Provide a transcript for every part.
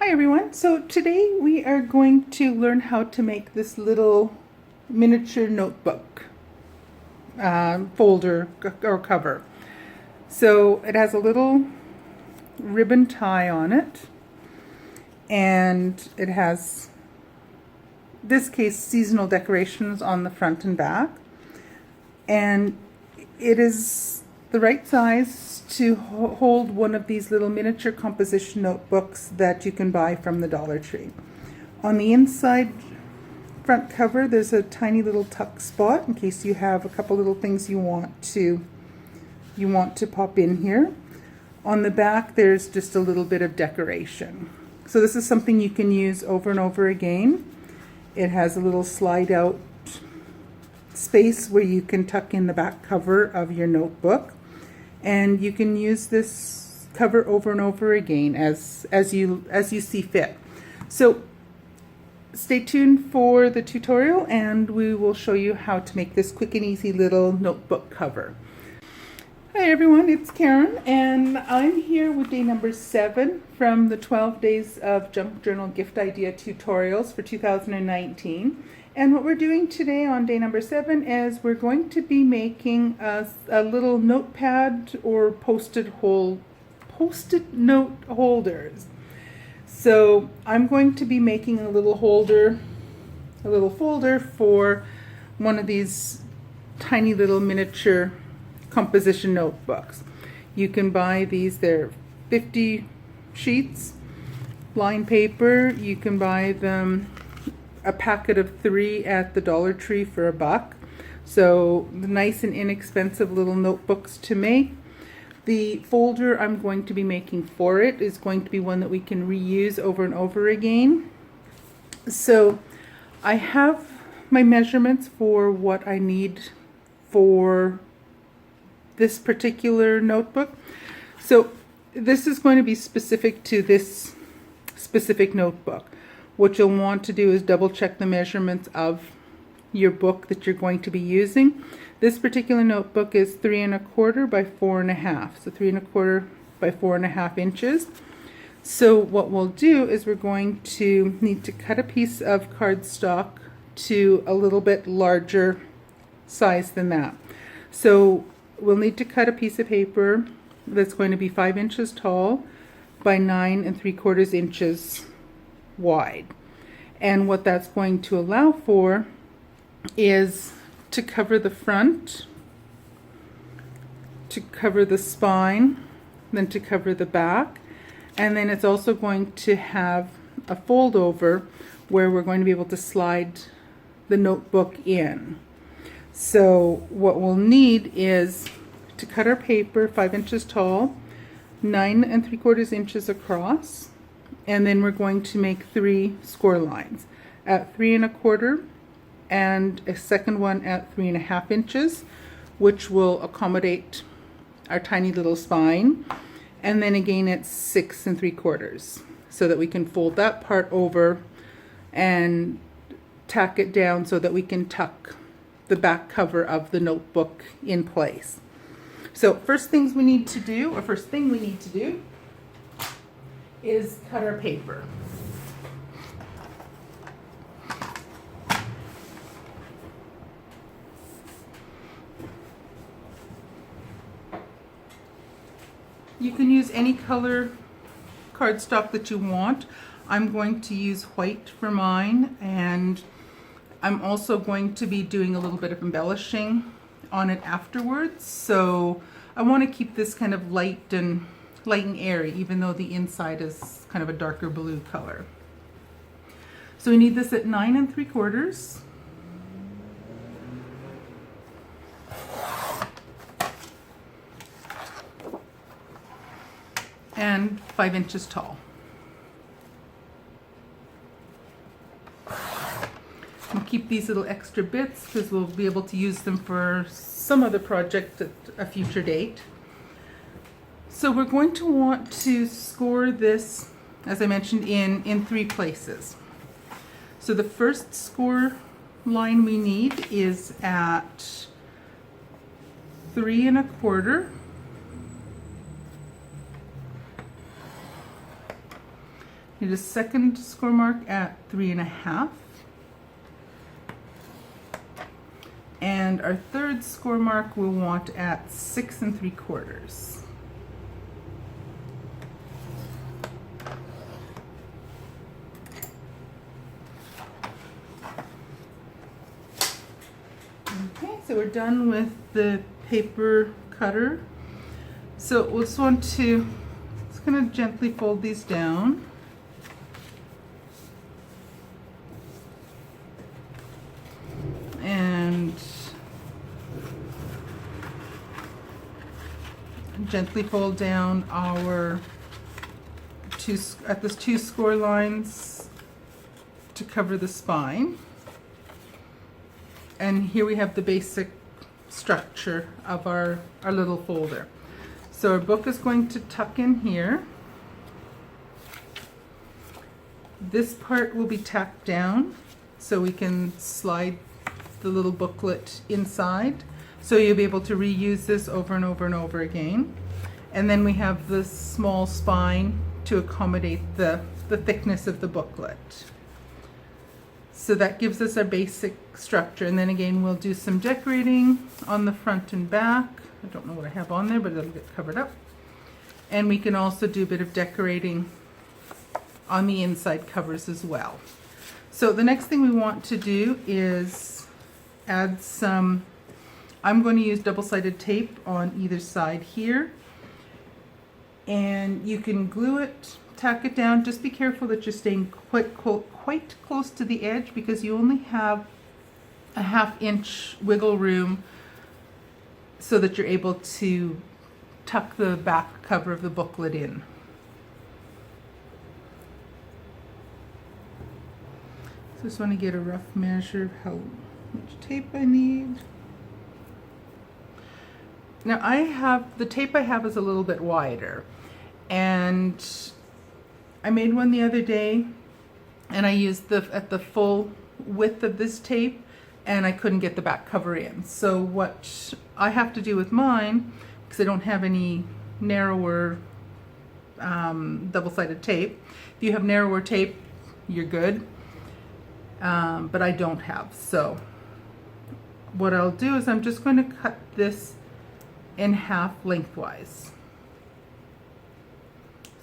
Hi everyone, so today we are going to learn how to make this little miniature notebook folder or cover. So it has a little ribbon tie on it, and it has, in this case, seasonal decorations on the front and back, and it is the right size to hold one of these little miniature composition notebooks that you can buy from the Dollar Tree. On the inside front cover, there's a tiny little tuck spot in case you have a couple little things you want to pop in here. On the back, there's just a little bit of decoration. So this is something you can use over and over again. It has a little slide out space where you can tuck in the back cover of your notebook, and you can use this cover over and over again as you see fit. So stay tuned for the tutorial, and we will show you how to make this quick and easy little notebook cover. Hi everyone, it's Karen, and I'm here with day number 7 from the 12 days of Junk Journal gift idea tutorials for 2019. And what we're doing today on day number 7 is we're going to be making a little notepad or post-it note holders. So I'm going to be making a little holder, a little folder for one of these tiny little miniature composition notebooks. You can buy these, they're 50 sheets, lined paper. You can buy them a packet of 3 at the Dollar Tree for $1. So nice and inexpensive little notebooks to make. The folder I'm going to be making for it is going to be one that we can reuse over and over again. So I have my measurements for what I need for this particular notebook. So this is going to be specific to this specific notebook. What you'll want to do is double check the measurements of your book that you're going to be using. This particular notebook is 3 1/4 by 4 1/2, so 3 1/4 by 4 1/2 inches. So what we'll do is we're going to need to cut a piece of cardstock to a little bit larger size than that. So we'll need to cut a piece of paper that's going to be 5 inches tall by 9 3/4 inches wide. And what that's going to allow for is to cover the front, to cover the spine, then to cover the back, and then it's also going to have a fold over where we're going to be able to slide the notebook in. So what we'll need is to cut our paper 5 inches tall, 9 3/4 inches across, and then we're going to make 3 score lines at 3 1/4 and a second one at 3 1/2 inches, which will accommodate our tiny little spine, and then again at 6 3/4, so that we can fold that part over and tack it down so that we can tuck the back cover of the notebook in place. So first thing we need to do is cut our paper. You can use any color cardstock that you want. I'm going to use white for mine, and I'm also going to be doing a little bit of embellishing on it afterwards. So I want to keep this kind of light and airy, even though the inside is kind of a darker blue color. So we need this at 9 3/4. And 5 inches tall. We'll keep these little extra bits because we'll be able to use them for some other project at a future date. So we're going to want to score this, as I mentioned, in 3 places. So the first score line we need is at 3 1/4. Hit a second score mark at 3.5. And our third score mark we'll want at 6 3/4. Okay, so we're done with the paper cutter. So we'll just want to just kind of gently fold these down. And gently fold down our two score lines to cover the spine. And here we have the basic structure of our little folder. So our book is going to tuck in here. This part will be tacked down so we can slide the little booklet inside. So you'll be able to reuse this over and over and over again. And then we have this small spine to accommodate the thickness of the booklet. So that gives us our basic structure. And then again, we'll do some decorating on the front and back. I don't know what I have on there, but it'll get covered up. And we can also do a bit of decorating on the inside covers as well. So the next thing we want to do is add some, I'm going to use double-sided tape on either side here. And you can glue it, tack it down. Just be careful that you're staying quite close to the edge, because you only have a 1/2 inch wiggle room so that you're able to tuck the back cover of the booklet in. So just want to get a rough measure of how much tape I need. Now the tape I have is a little bit wider, and I made one the other day and I used at the full width of this tape, and I couldn't get the back cover in. So what I have to do with mine, because I don't have any narrower double-sided tape. If you have narrower tape, you're good, but I don't have. So what I'll do is I'm just going to cut this in half lengthwise.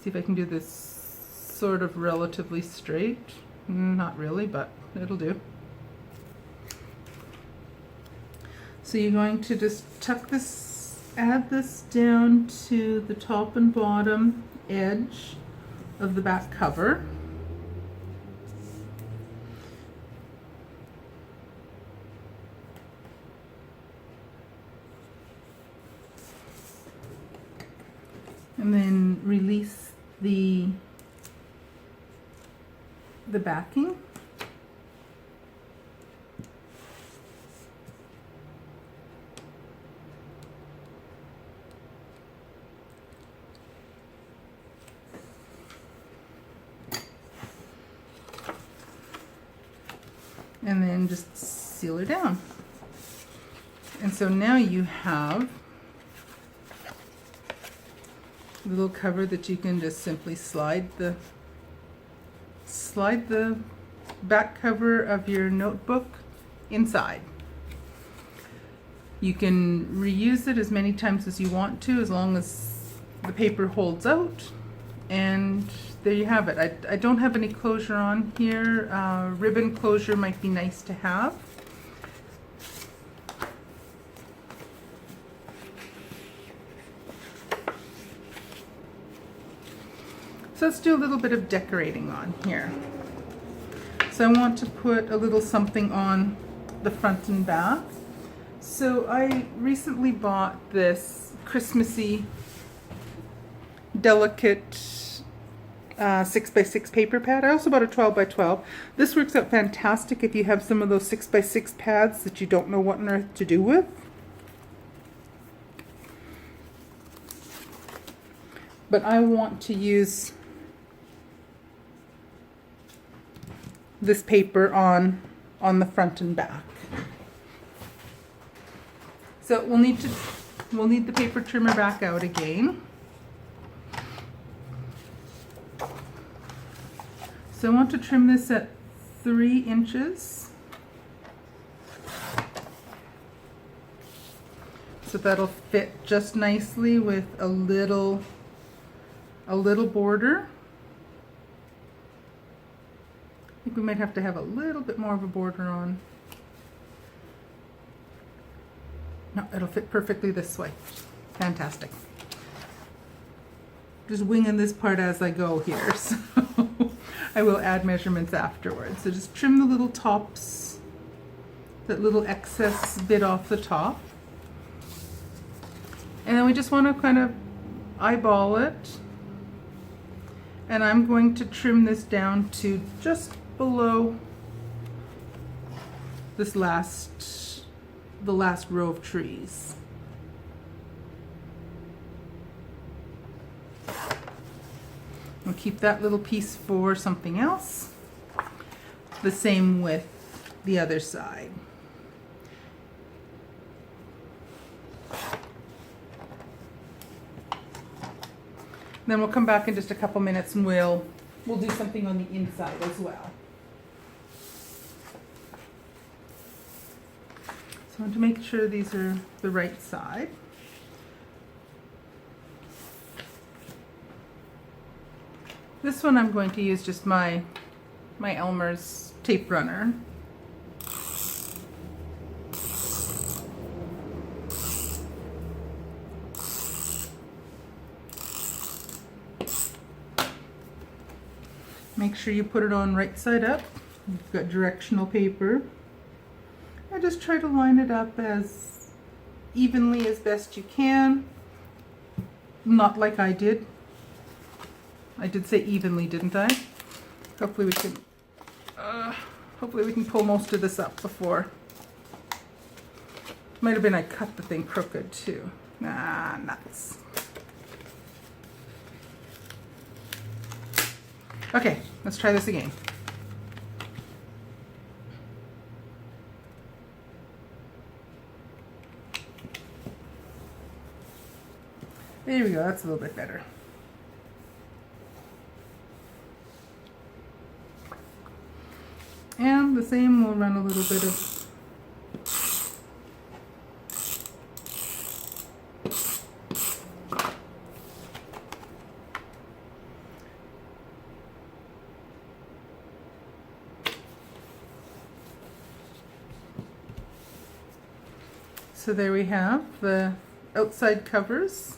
See if I can do this sort of relatively straight. Not really, but it'll do. So you're going to just tuck this, add this down to the top and bottom edge of the back cover. And then release the backing. And then just seal her down. And so now you have a little cover that you can just simply slide the back cover of your notebook inside. You can reuse it as many times as you want to, as long as the paper holds out. And there you have it. I don't have any closure on here. Ribbon closure might be nice to have. So let's do a little bit of decorating on here. So I want to put a little something on the front and back. So I recently bought this Christmassy, delicate 6x6 paper pad. I also bought a 12x12. This works out fantastic if you have some of those 6x6 pads that you don't know what on earth to do with. But I want to use this paper on the front and back. So we'll need the paper trimmer back out again. So I want to trim this at 3 inches. So that'll fit just nicely with a little border. I think we might have to have a little bit more of a border on. No, it'll fit perfectly this way. Fantastic. Just winging this part as I go here, so I will add measurements afterwards. So just trim the little tops, that little excess bit off the top. And then we just want to kind of eyeball it. And I'm going to trim this down to just below this the last row of trees. We'll keep that little piece for something else. The same with the other side. Then we'll come back in just a couple minutes and we'll do something on the inside as well. So I want to make sure these are the right side. This one I'm going to use just my Elmer's tape runner. Make sure you put it on right side up. You've got directional paper. I just try to line it up as evenly as best you can. Not like I did. I did say evenly, didn't I? Hopefully we can pull most of this up before. Might have been I cut the thing crooked too. Nah, nuts. Okay, let's try this again. There we go, that's a little bit better. And the same, we'll run a little bit of so there we have the outside covers.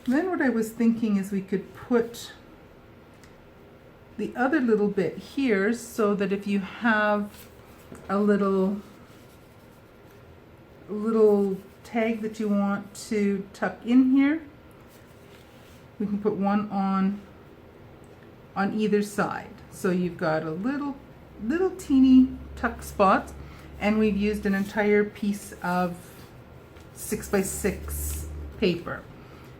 Then what I was thinking is we could put the other little bit here so that if you have a little tag that you want to tuck in here, we can put one on either side. So you've got a little teeny tuck spot, and we've used an entire piece of 6x6 paper.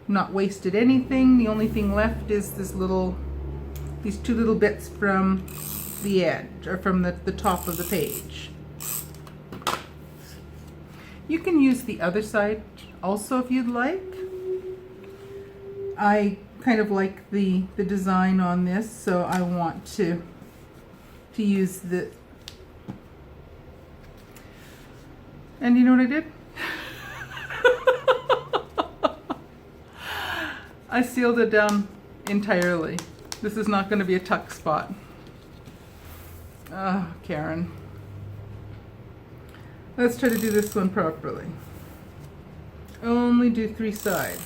Not wasted anything. The only thing left is these two little bits from the edge, or from the top of the page. You can use the other side also if you'd like. I kind of like the design on this, so I want to use the. And you know what I did? I sealed it down entirely. This is not going to be a tuck spot. Oh, Karen. Let's try to do this one properly. Only do 3 sides.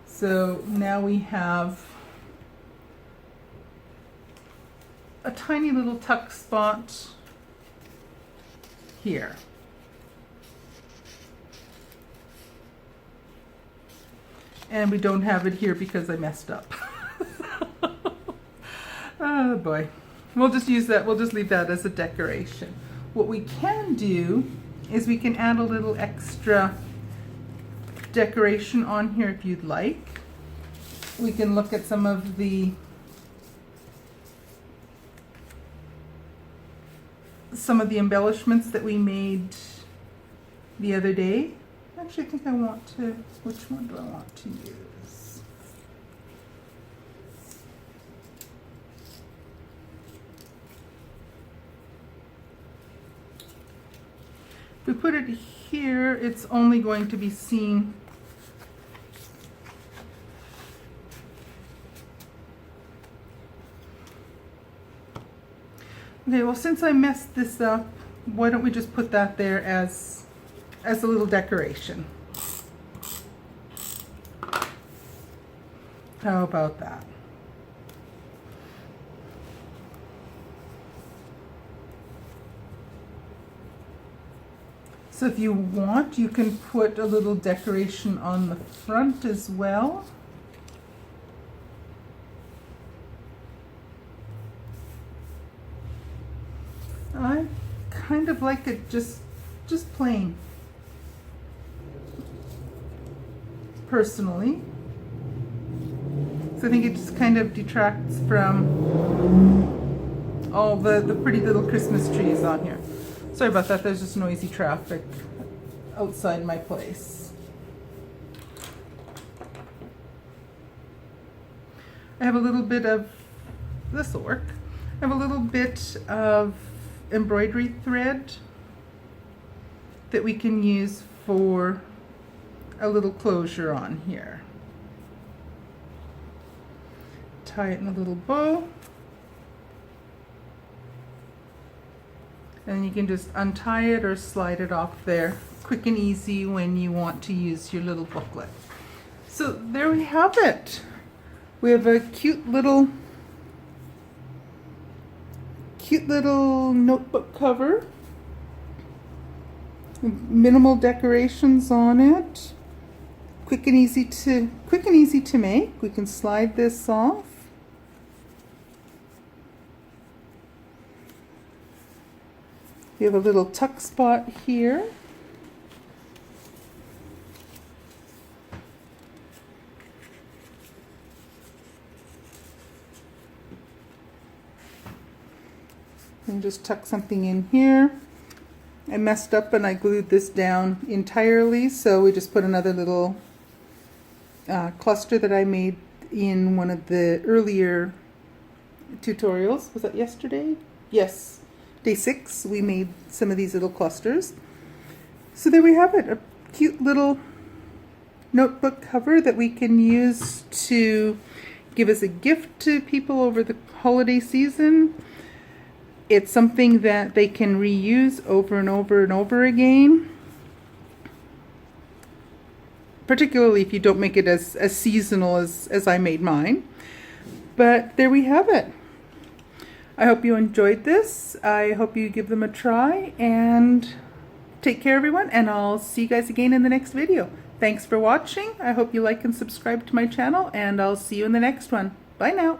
So now we have a tiny little tuck spot here. And we don't have it here because I messed up. Oh boy. We'll just use that, we'll just leave that as a decoration. What we can do is we can add a little extra decoration on here if you'd like. We can look at some of the embellishments that we made the other day. Actually, I think I want to, which one do I want to use? If we put it here, it's only going to be seen okay, well, since I messed this up, why don't we just put that there as a little decoration? How about that? So if you want, you can put a little decoration on the front as well. I kind of like it just plain, personally. So I think it just kind of detracts from all the pretty little Christmas trees on here. Sorry about that, there's just noisy traffic outside my place. I have a little bit of, this'll work. I have a little bit of embroidery thread that we can use for a little closure on here. Tie it in a little bow. And you can just untie it or slide it off there. Quick and easy when you want to use your little booklet. So there we have it. We have a cute little notebook cover. Minimal decorations on it. Quick and easy to make. We can slide this off. We have a little tuck spot here. And just tuck something in here. I messed up and I glued this down entirely, so we just put another little cluster that I made in one of the earlier tutorials. Was that yesterday? Yes. Day 6, we made some of these little clusters. So there we have it, a cute little notebook cover that we can use to give as a gift to people over the holiday season. It's something that they can reuse over and over and over again, particularly if you don't make it as seasonal as I made mine. But there we have it. I hope you enjoyed this. I hope you give them a try, and take care, everyone, and I'll see you guys again in the next video. Thanks for watching. I hope you like and subscribe to my channel, and I'll see you in the next one. Bye now.